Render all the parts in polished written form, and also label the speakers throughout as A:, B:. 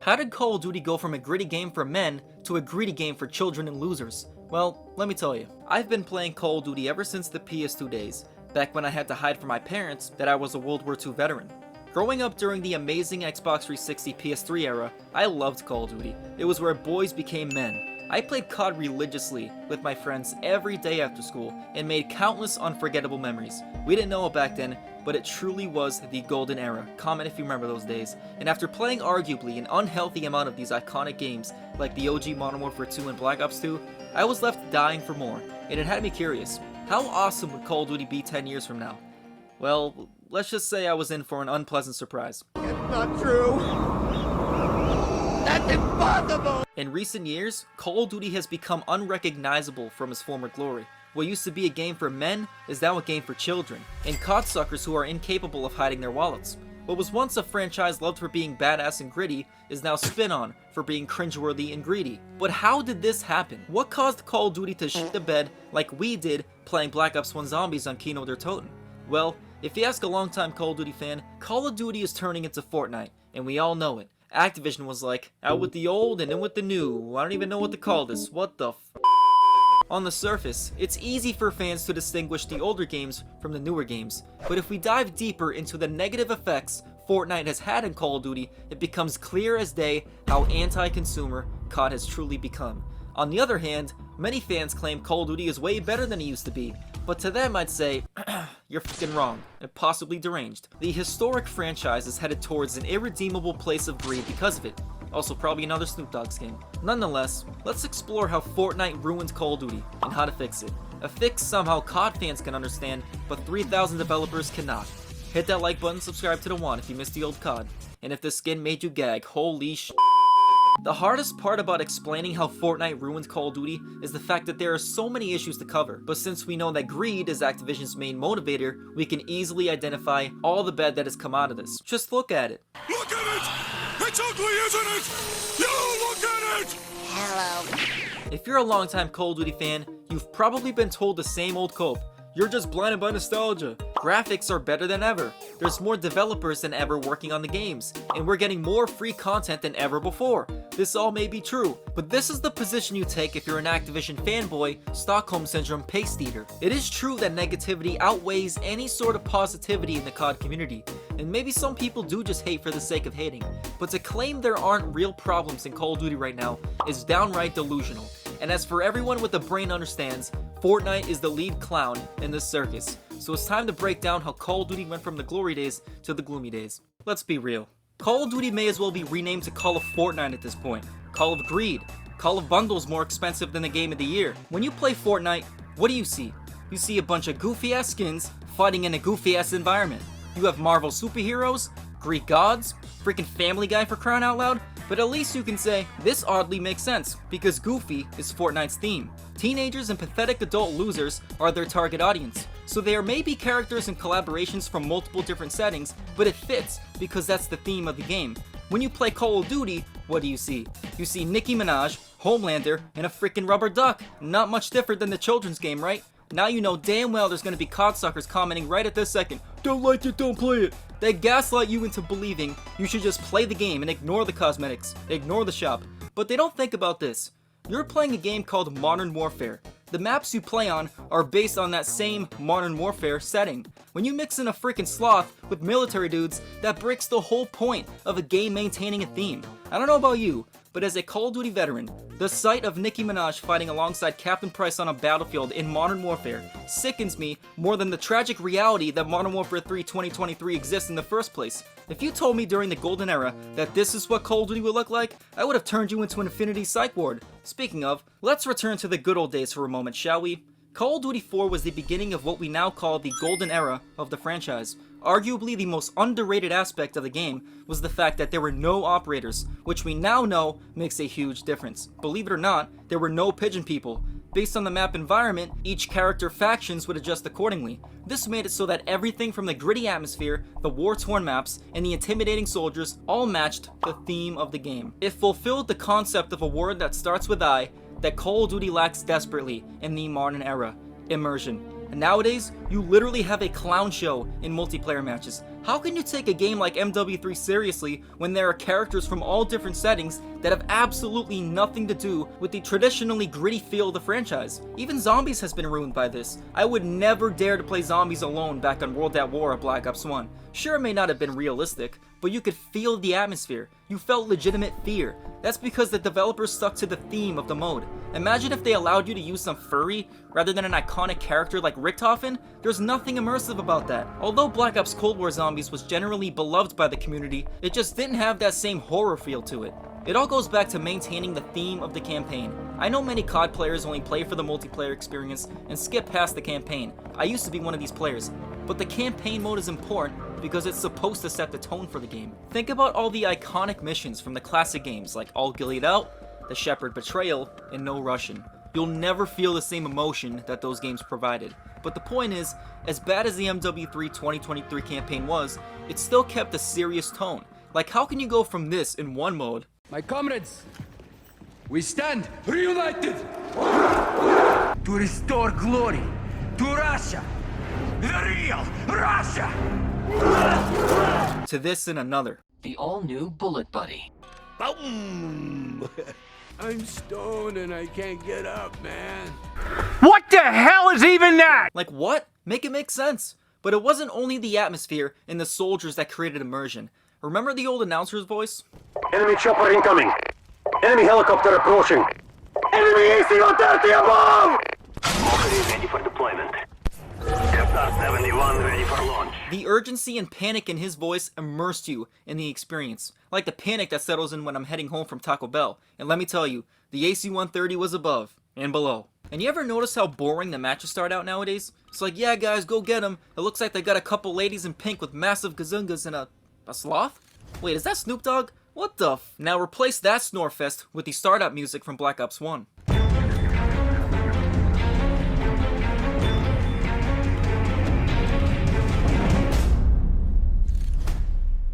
A: How did Call of Duty go from a gritty game for men to a greedy game for children and losers? Well, let me tell you. I've been playing Call of Duty ever since the PS2 days, back when I had to hide from my parents that I was a World War II veteran. Growing up during the amazing Xbox 360 PS3 era, I loved Call of Duty. It was where boys became men. I played COD religiously with my friends every day after school and made countless unforgettable memories. We didn't know it back then, but it truly was the golden era. Comment if you remember those days. And after playing arguably an unhealthy amount of these iconic games, like the OG Modern Warfare 2 and Black Ops 2, I was left dying for more, and it had me curious. How awesome would Call of Duty be 10 years from now? Well, let's just say I was in for an unpleasant surprise.
B: It's not true! That's impossible!
A: In recent years, Call of Duty has become unrecognizable from its former glory. What used to be a game for men is now a game for children, and COD suckers who are incapable of hiding their wallets. What was once a franchise loved for being badass and gritty is now spin-on for being cringeworthy and greedy. But how did this happen? What caused Call of Duty to shit the bed like we did playing Black Ops 1 Zombies on Kino der Toten? Well, if you ask a longtime Call of Duty fan, Call of Duty is turning into Fortnite, and we all know it. Activision was like, out with the old and in with the new. I don't even know what to call this. What the f***? On the surface, it's easy for fans to distinguish the older games from the newer games, but if we dive deeper into the negative effects Fortnite has had in Call of Duty, it becomes clear as day how anti-consumer COD has truly become. On the other hand, many fans claim Call of Duty is way better than it used to be, but to them I'd say, you're fucking wrong, and possibly deranged. The historic franchise is headed towards an irredeemable place of greed because of it. Also probably another Snoop Dogg skin. Nonetheless, let's explore how Fortnite ruined Call of Duty, and how to fix it. A fix somehow COD fans can understand, but 3,000 developers cannot. Hit that like button, subscribe to the one if you missed the old COD. And if this skin made you gag, holy sh**. The hardest part about explaining how Fortnite ruined Call of Duty is the fact that there are so many issues to cover, but since we know that greed is Activision's main motivator, we can easily identify all the bad that has come out of this. Just look at it.
C: Look at it! It's ugly, isn't it? You look at it!
B: Hello.
A: If you're a longtime Call of Duty fan, you've probably been told the same old cope. You're just blinded by nostalgia. Graphics are better than ever. There's more developers than ever working on the games, and we're getting more free content than ever before. This all may be true, but this is the position you take if you're an Activision fanboy, Stockholm Syndrome paste eater. It is true that negativity outweighs any sort of positivity in the COD community, and maybe some people do just hate for the sake of hating, but to claim there aren't real problems in Call of Duty right now is downright delusional. And as for everyone with a brain understands, Fortnite is the lead clown in this circus. So it's time to break down how Call of Duty went from the glory days to the gloomy days. Let's be real. Call of Duty may as well be renamed to Call of Fortnite at this point. Call of Greed. Call of Bundles more expensive than the game of the year. When you play Fortnite, what do you see? You see a bunch of goofy ass skins fighting in a goofy ass environment. You have Marvel superheroes, Greek gods, freaking Family Guy for crying out loud. But at least you can say, this oddly makes sense, because Goofy is Fortnite's theme. Teenagers and pathetic adult losers are their target audience. So there may be characters and collaborations from multiple different settings, but it fits, because that's the theme of the game. When you play Call of Duty, what do you see? You see Nicki Minaj, Homelander, and a freaking rubber duck. Not much different than the children's game, right? Now you know damn well there's gonna be COD suckers commenting right at this second, don't like it, don't play it. They gaslight you into believing you should just play the game and ignore the cosmetics, ignore the shop. But they don't think about this. You're playing a game called Modern Warfare. The maps you play on are based on that same Modern Warfare setting. When you mix in a freaking sloth with military dudes, that breaks the whole point of a game maintaining a theme. I don't know about you, but as a Call of Duty veteran, the sight of Nicki Minaj fighting alongside Captain Price on a battlefield in Modern Warfare sickens me more than the tragic reality that Modern Warfare 3 2023 exists in the first place. If you told me during the golden era that this is what Call of Duty would look like, I would have turned you into an Infinity Psych Ward. Speaking of, let's return to the good old days for a moment, shall we? Call of Duty 4 was the beginning of what we now call the golden era of the franchise. Arguably the most underrated aspect of the game was the fact that there were no operators, which we now know makes a huge difference. Believe it or not, there were no pigeon people. Based on the map environment, each character factions would adjust accordingly. This made it so that everything from the gritty atmosphere, the war-torn maps, and the intimidating soldiers all matched the theme of the game. It fulfilled the concept of a word that starts with I that Call of Duty lacks desperately in the modern era: immersion. And nowadays, you literally have a clown show in multiplayer matches. How can you take a game like MW3 seriously when there are characters from all different settings that have absolutely nothing to do with the traditionally gritty feel of the franchise? Even Zombies has been ruined by this. I would never dare to play Zombies alone back on World at War or Black Ops 1. Sure, it may not have been realistic, but you could feel the atmosphere. You felt legitimate fear. That's because the developers stuck to the theme of the mode. Imagine if they allowed you to use some furry rather than an iconic character like Richthofen. There's nothing immersive about that. Although Black Ops Cold War Zombies was generally beloved by the community, it just didn't have that same horror feel to it. It all goes back to maintaining the theme of the campaign. I know many COD players only play for the multiplayer experience and skip past the campaign. I used to be one of these players. But the campaign mode is important because it's supposed to set the tone for the game. Think about all the iconic missions from the classic games like All Gilead Out, The Shepherd Betrayal, and No Russian. You'll never feel the same emotion that those games provided. But the point is, as bad as the MW3 2023 campaign was, it still kept a serious tone. Like, how can you go from this in one mode?
D: My comrades, we stand reunited to restore glory to Russia, the real Russia,
A: to this in another.
E: The all-new Bullet Buddy.
C: Boom!
D: I'm stoned and I can't get up, man.
B: What the hell is even that?
A: Like what? Make it make sense. But it wasn't only the atmosphere and the soldiers that created immersion. Remember the old announcer's voice?
F: Enemy chopper incoming. Enemy helicopter approaching. Enemy AC-130 above! Valkyrie ready for deployment. SR-71 ready for launch.
A: The urgency and panic in his voice immersed you in the experience. Like the panic that settles in when I'm heading home from Taco Bell. And let me tell you, the AC-130 was above and below. And you ever notice how boring the matches start out nowadays? It's like, yeah guys, go get them. It looks like they got a couple ladies in pink with massive gazungas and a sloth? Wait, is that Snoop Dogg? What the f? Now replace that snorefest with the startup music from Black Ops 1.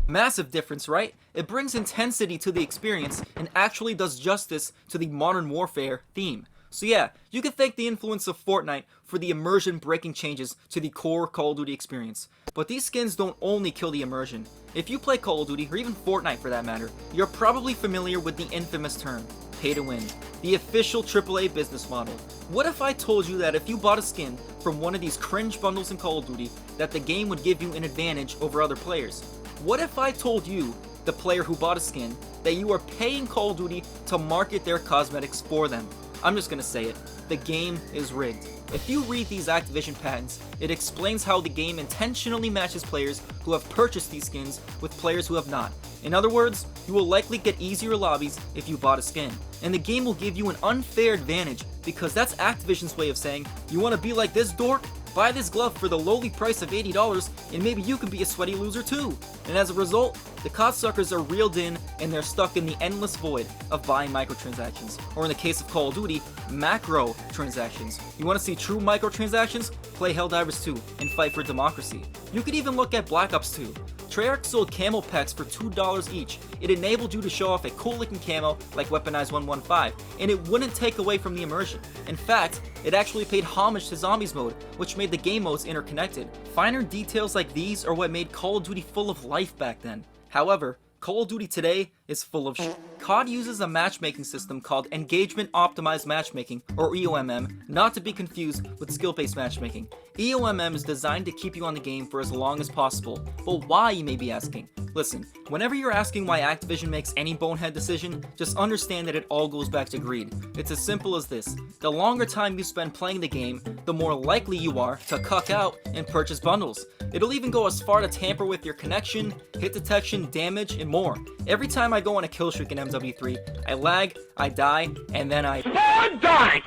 A: Massive difference, right? It brings intensity to the experience and actually does justice to the modern warfare theme. So yeah, you can thank the influence of Fortnite for the immersion-breaking changes to the core Call of Duty experience. But these skins don't only kill the immersion. If you play Call of Duty, or even Fortnite for that matter, you're probably familiar with the infamous term, pay to win, the official AAA business model. What if I told you that if you bought a skin from one of these cringe bundles in Call of Duty, that the game would give you an advantage over other players? What if I told you, the player who bought a skin, that you are paying Call of Duty to market their cosmetics for them? I'm just gonna say it, the game is rigged. If you read these Activision patents, it explains how the game intentionally matches players who have purchased these skins with players who have not. In other words, you will likely get easier lobbies if you bought a skin. And the game will give you an unfair advantage because that's Activision's way of saying, you wanna be like this dork? Buy this glove for the lowly price of $80 and maybe you can be a sweaty loser too. And as a result, the COD suckers are reeled in and they're stuck in the endless void of buying microtransactions. Or in the case of Call of Duty, macro transactions. You want to see true microtransactions? Play Helldivers 2 and fight for democracy. You could even look at Black Ops 2. Treyarch sold camo packs for $2 each. It enabled you to show off a cool looking camo like Weaponized 115, and it wouldn't take away from the immersion. In fact, it actually paid homage to Zombies mode, which made the game modes interconnected. Finer details like these are what made Call of Duty full of life back then. However, Call of Duty today is full of shit. COD uses a matchmaking system called Engagement Optimized Matchmaking, or EOMM, not to be confused with skill-based matchmaking. EOMM is designed to keep you on the game for as long as possible. But why, you may be asking? Listen, whenever you're asking why Activision makes any bonehead decision, just understand that it all goes back to greed. It's as simple as this. The longer time you spend playing the game, the more likely you are to cuck out and purchase bundles. It'll even go as far to tamper with your connection, hit detection, damage, and more. Every time I go on a kill streak in MW3, I lag, I die, and then I
F: Spawn die!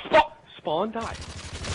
F: Spawn die!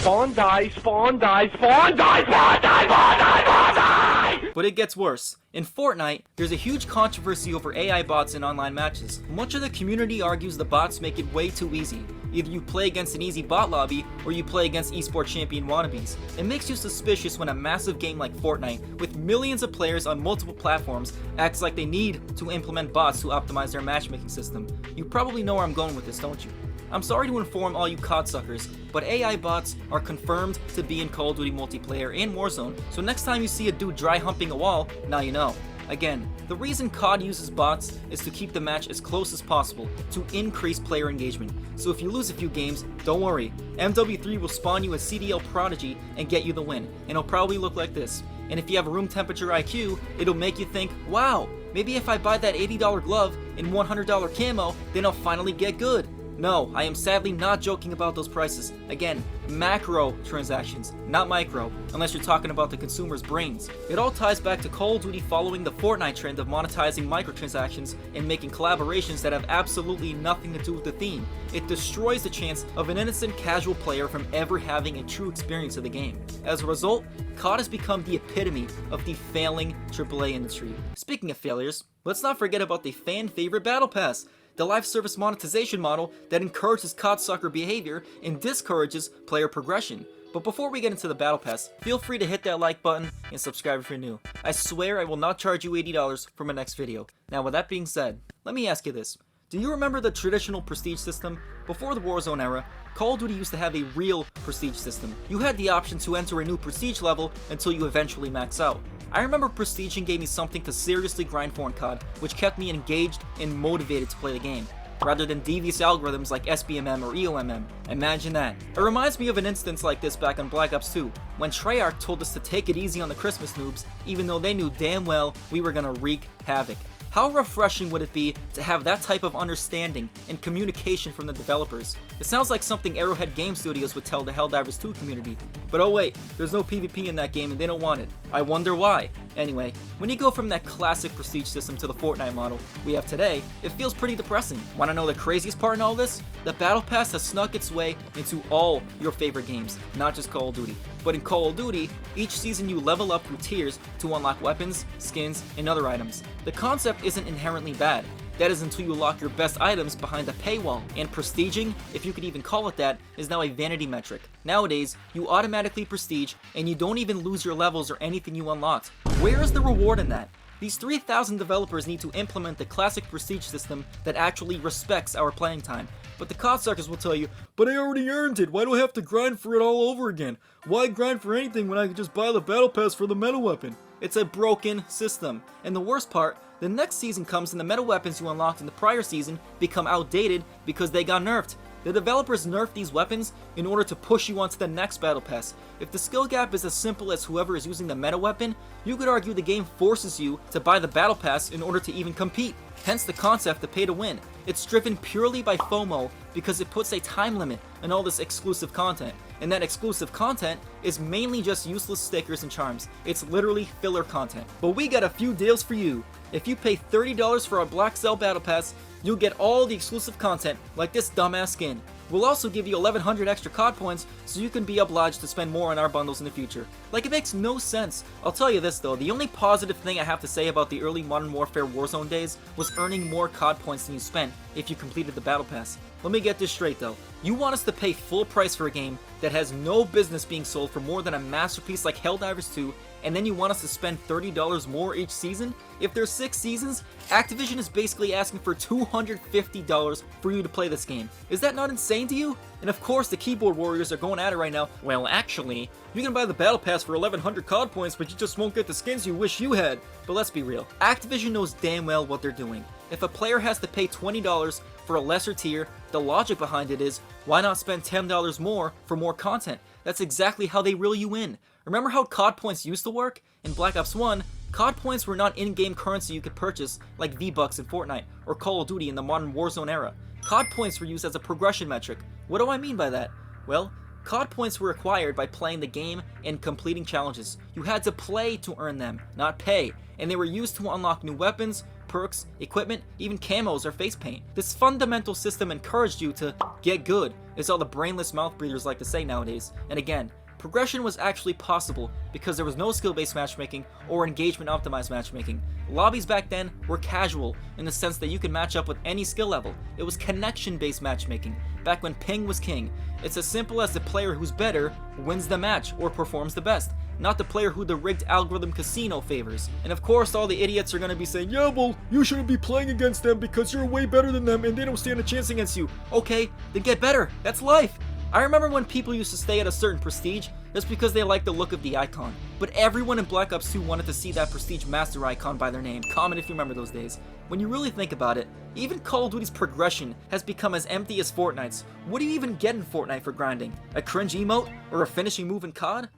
F: Spawn die! Spawn die! Spawn die! Spawn die! Spawn die! Spawn die!
A: But it gets worse. In Fortnite, there's a huge controversy over AI bots in online matches. Much of the community argues the bots make it way too easy. Either you play against an easy bot lobby, or you play against esports champion wannabes. It makes you suspicious when a massive game like Fortnite, with millions of players on multiple platforms, acts like they need to implement bots to optimize their matchmaking system. You probably know where I'm going with this, don't you? I'm sorry to inform all you COD suckers, but AI bots are confirmed to be in Call of Duty multiplayer and Warzone, so next time you see a dude dry humping a wall, now you know. Again, the reason COD uses bots is to keep the match as close as possible, to increase player engagement. So if you lose a few games, don't worry, MW3 will spawn you a CDL Prodigy and get you the win, and it'll probably look like this. And if you have a room temperature IQ, it'll make you think, wow, maybe if I buy that $80 glove and $100 camo, then I'll finally get good. No, I am sadly not joking about those prices. Again, macro transactions, not micro, unless you're talking about the consumer's brains. It all ties back to Call of Duty following the Fortnite trend of monetizing microtransactions and making collaborations that have absolutely nothing to do with the theme. It destroys the chance of an innocent casual player from ever having a true experience of the game. As a result, COD has become the epitome of the failing AAA industry. Speaking of failures, let's not forget about the fan favorite Battle Pass, the live service monetization model that encourages COD sucker behavior and discourages player progression. But before we get into the Battle Pass, feel free to hit that like button and subscribe if you're new. I swear I will not charge you $80 for my next video. Now with that being said, let me ask you this. Do you remember the traditional prestige system? Before the Warzone era, Call of Duty used to have a real prestige system. You had the option to enter a new prestige level until you eventually max out. I remember prestiging gave me something to seriously grind for in COD, which kept me engaged and motivated to play the game, rather than devious algorithms like SBMM or EOMM. Imagine that. It reminds me of an instance like this back on Black Ops 2, when Treyarch told us to take it easy on the Christmas noobs, even though they knew damn well we were gonna wreak havoc. How refreshing would it be to have that type of understanding and communication from the developers? It sounds like something Arrowhead Game Studios would tell the Helldivers 2 community. But oh wait, there's no PvP in that game and they don't want it. I wonder why. Anyway, when you go from that classic prestige system to the Fortnite model we have today, it feels pretty depressing. Wanna know the craziest part in all this? The Battle Pass has snuck its way into all your favorite games, not just Call of Duty. But in Call of Duty, each season you level up through tiers to unlock weapons, skins, and other items. The concept isn't inherently bad. That is until you lock your best items behind a paywall, and prestiging, if you could even call it that, is now a vanity metric. Nowadays, you automatically prestige, and you don't even lose your levels or anything you unlocked. Where is the reward in that? These 3,000 developers need to implement the classic prestige system that actually respects our playing time. But the COD suckers will tell you, but I already earned it, why do I have to grind for it all over again? Why grind for anything when I can just buy the battle pass for the meta weapon? It's a broken system. And the worst part, the next season comes and the meta weapons you unlocked in the prior season become outdated because they got nerfed. The developers nerf these weapons in order to push you onto the next battle pass. If the skill gap is as simple as whoever is using the meta weapon, you could argue the game forces you to buy the battle pass in order to even compete. Hence the concept to pay to win. It's driven purely by FOMO because it puts a time limit on all this exclusive content. And that exclusive content is mainly just useless stickers and charms. It's literally filler content. But we got a few deals for you. If you pay $30 for our Black Cell Battle Pass, you'll get all the exclusive content, like this dumbass skin. We'll also give you 1,100 extra COD points, so you can be obliged to spend more on our bundles in the future. Like, it makes no sense. I'll tell you this though, the only positive thing I have to say about the early Modern Warfare Warzone days was earning more COD points than you spent if you completed the Battle Pass. Let me get this straight though. You want us to pay full price for a game that has no business being sold for more than a masterpiece like Helldivers 2, and then you want us to spend $30 more each season? If there's 6 seasons, Activision is basically asking for $250 for you to play this game. Is that not insane to you? And of course the keyboard warriors are going at it right now. Well, actually, you can buy the battle pass for 1,100 COD points, but you just won't get the skins you wish you had. But let's be real, Activision knows damn well what they're doing. If a player has to pay $20 for a lesser tier, the logic behind it is, why not spend $10 more for more content? That's exactly how they reel you in. Remember how COD points used to work? In Black Ops 1, COD points were not in-game currency you could purchase like V-Bucks in Fortnite or Call of Duty in the modern Warzone era. COD points were used as a progression metric. What do I mean by that? Well, COD points were acquired by playing the game and completing challenges. You had to play to earn them, not pay, and they were used to unlock new weapons, perks, equipment, even camos or face paint. This fundamental system encouraged you to get good, is all the brainless mouth breathers like to say nowadays. And again, Progression was actually possible because there was no skill-based matchmaking or engagement-optimized matchmaking. Lobbies back then were casual in the sense that you could match up with any skill level. It was connection-based matchmaking, back when ping was king. It's as simple as the player who's better wins the match or performs the best, not the player who the rigged algorithm casino favors. And of course all the idiots are gonna be saying, yeah, well, you shouldn't be playing against them because you're way better than them and they don't stand a chance against you. Okay, then get better. That's life. I remember when people used to stay at a certain prestige just because they liked the look of the icon. But everyone in Black Ops 2 wanted to see that prestige master icon by their name. Comment if you remember those days. When you really think about it, even Call of Duty's progression has become as empty as Fortnite's. What do you even get in Fortnite for grinding? A cringe emote? Or a finishing move in COD?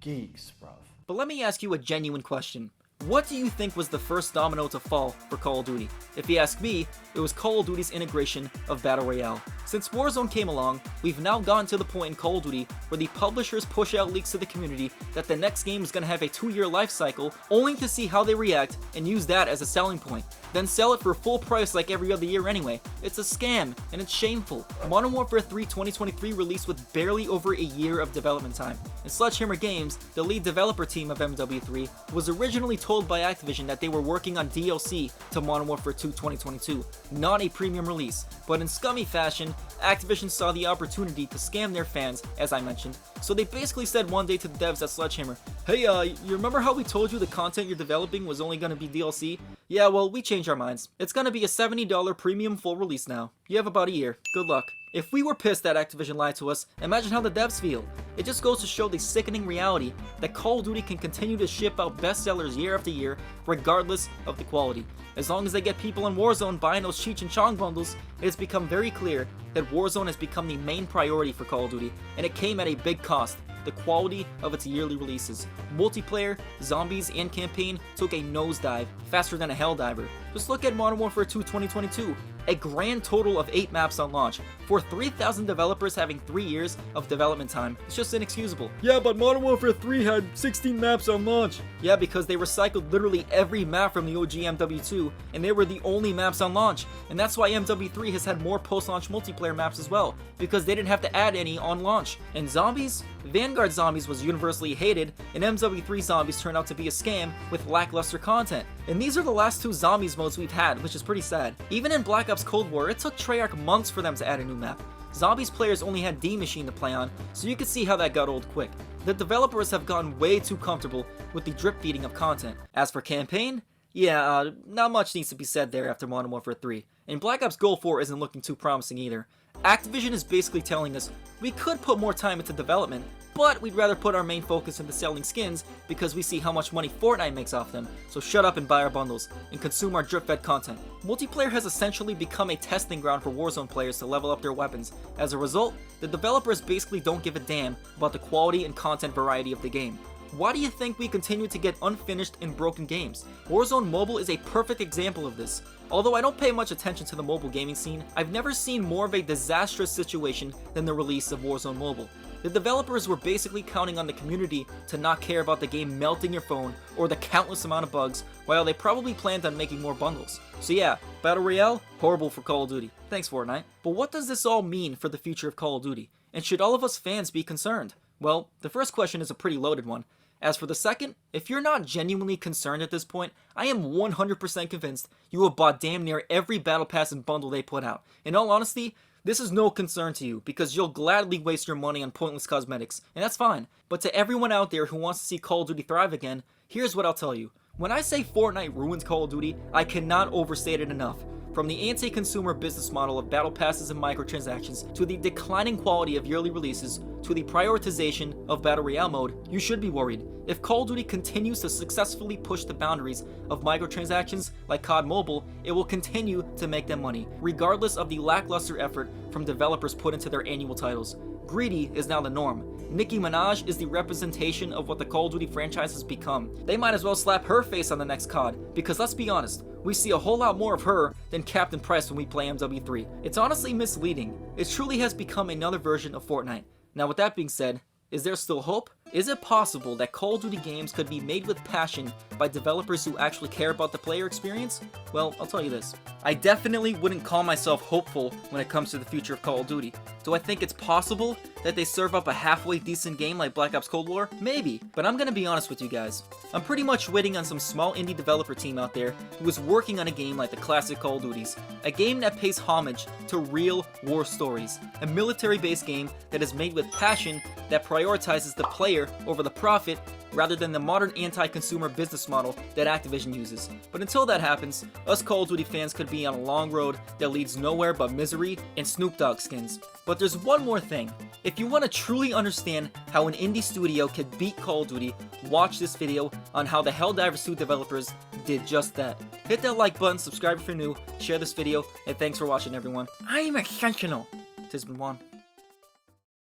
G: Geeks, bruv.
A: But let me ask you a genuine question. What do you think was the first domino to fall for Call of Duty? If you ask me, it was Call of Duty's integration of Battle Royale. Since Warzone came along, we've now gotten to the point in Call of Duty where the publishers push out leaks to the community that the next game is going to have a 2-year life cycle, only to see how they react and use that as a selling point. Then sell it for full price like every other year anyway. It's a scam, and it's shameful. Modern Warfare 3 2023 released with barely over a year of development time. And Sledgehammer Games, the lead developer team of MW3, was originally told by Activision that they were working on DLC to Modern Warfare 2 2022, not a premium release. But in scummy fashion, Activision saw the opportunity to scam their fans, as I mentioned. So they basically said one day to the devs at Sledgehammer, hey, you remember how we told you the content you're developing was only going to be DLC? Yeah, well, we changed our minds. It's going to be a $70 premium full release now. You have about a year. Good luck. If we were pissed that Activision lied to us, imagine how the devs feel. It just goes to show the sickening reality that Call of Duty can continue to ship out bestsellers year after year, regardless of the quality. As long as they get people in Warzone buying those Cheech and Chong bundles, it has become very clear that Warzone has become the main priority for Call of Duty, and it came at a big cost. The quality of its yearly releases. Multiplayer, zombies, and campaign took a nosedive faster than a helldiver. Just look at Modern Warfare 2 2022. A grand total of 8 maps on launch. For 3,000 developers having 3 years of development time, it's just inexcusable. Yeah, but Modern Warfare 3 had 16 maps on launch. Yeah, because they recycled literally every map from the OG MW2, and they were the only maps on launch. And that's why MW3 has had more post-launch multiplayer maps as well, because they didn't have to add any on launch. And zombies? Vanguard Zombies was universally hated, and MW3 Zombies turned out to be a scam with lackluster content. And these are the last 2 Zombies modes we've had, which is pretty sad. Even in Black Ops Cold War, it took Treyarch months for them to add a new map. Zombies players only had D-Machine to play on, so you could see how that got old quick. The developers have gotten way too comfortable with the drip feeding of content. As for campaign, yeah, not much needs to be said there after Modern Warfare 3. And Black Ops Gold 4 isn't looking too promising either. Activision is basically telling us, we could put more time into development, but we'd rather put our main focus into selling skins because we see how much money Fortnite makes off them, so shut up and buy our bundles, and consume our drip-fed content. Multiplayer has essentially become a testing ground for Warzone players to level up their weapons. As a result, the developers basically don't give a damn about the quality and content variety of the game. Why do you think we continue to get unfinished and broken games? Warzone Mobile is a perfect example of this. Although I don't pay much attention to the mobile gaming scene, I've never seen more of a disastrous situation than the release of Warzone Mobile. The developers were basically counting on the community to not care about the game melting your phone or the countless amount of bugs, while they probably planned on making more bundles. So yeah, Battle Royale, horrible for Call of Duty. Thanks Fortnite. But what does this all mean for the future of Call of Duty? And should all of us fans be concerned? Well, the first question is a pretty loaded one. As for the second, if you're not genuinely concerned at this point, I am 100% convinced you have bought damn near every Battle Pass and bundle they put out. In all honesty, this is no concern to you because you'll gladly waste your money on pointless cosmetics, and that's fine. But to everyone out there who wants to see Call of Duty thrive again, here's what I'll tell you. When I say Fortnite ruins Call of Duty, I cannot overstate it enough. From the anti-consumer business model of battle passes and microtransactions, to the declining quality of yearly releases, to the prioritization of Battle Royale mode, you should be worried. If Call of Duty continues to successfully push the boundaries of microtransactions like COD Mobile, it will continue to make them money, regardless of the lackluster effort from developers put into their annual titles. Greedy is now the norm. Nicki Minaj is the representation of what the Call of Duty franchise has become. They might as well slap her face on the next COD, because let's be honest, we see a whole lot more of her than Captain Price when we play MW3. It's honestly misleading. It truly has become another version of Fortnite. Now with that being said, is there still hope? Is it possible that Call of Duty games could be made with passion by developers who actually care about the player experience? Well, I'll tell you this. I definitely wouldn't call myself hopeful when it comes to the future of Call of Duty. Do I think it's possible that they serve up a halfway decent game like Black Ops Cold War? Maybe, but I'm gonna be honest with you guys. I'm pretty much waiting on some small indie developer team out there who is working on a game like the classic Call of Duties. A game that pays homage to real war stories. A military-based game that is made with passion that prioritizes the player over the profit rather than the modern anti-consumer business model that Activision uses. But until that happens, us Call of Duty fans could be on a long road that leads nowhere but misery and Snoop Dogg skins. But there's one more thing. If you want to truly understand how an indie studio could beat Call of Duty, watch this video on how the Helldivers 2 developers did just that. Hit that like button, subscribe if you're new, share this video, and thanks for watching everyone. I am a sentinel. Tis been one.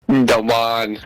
G: The one.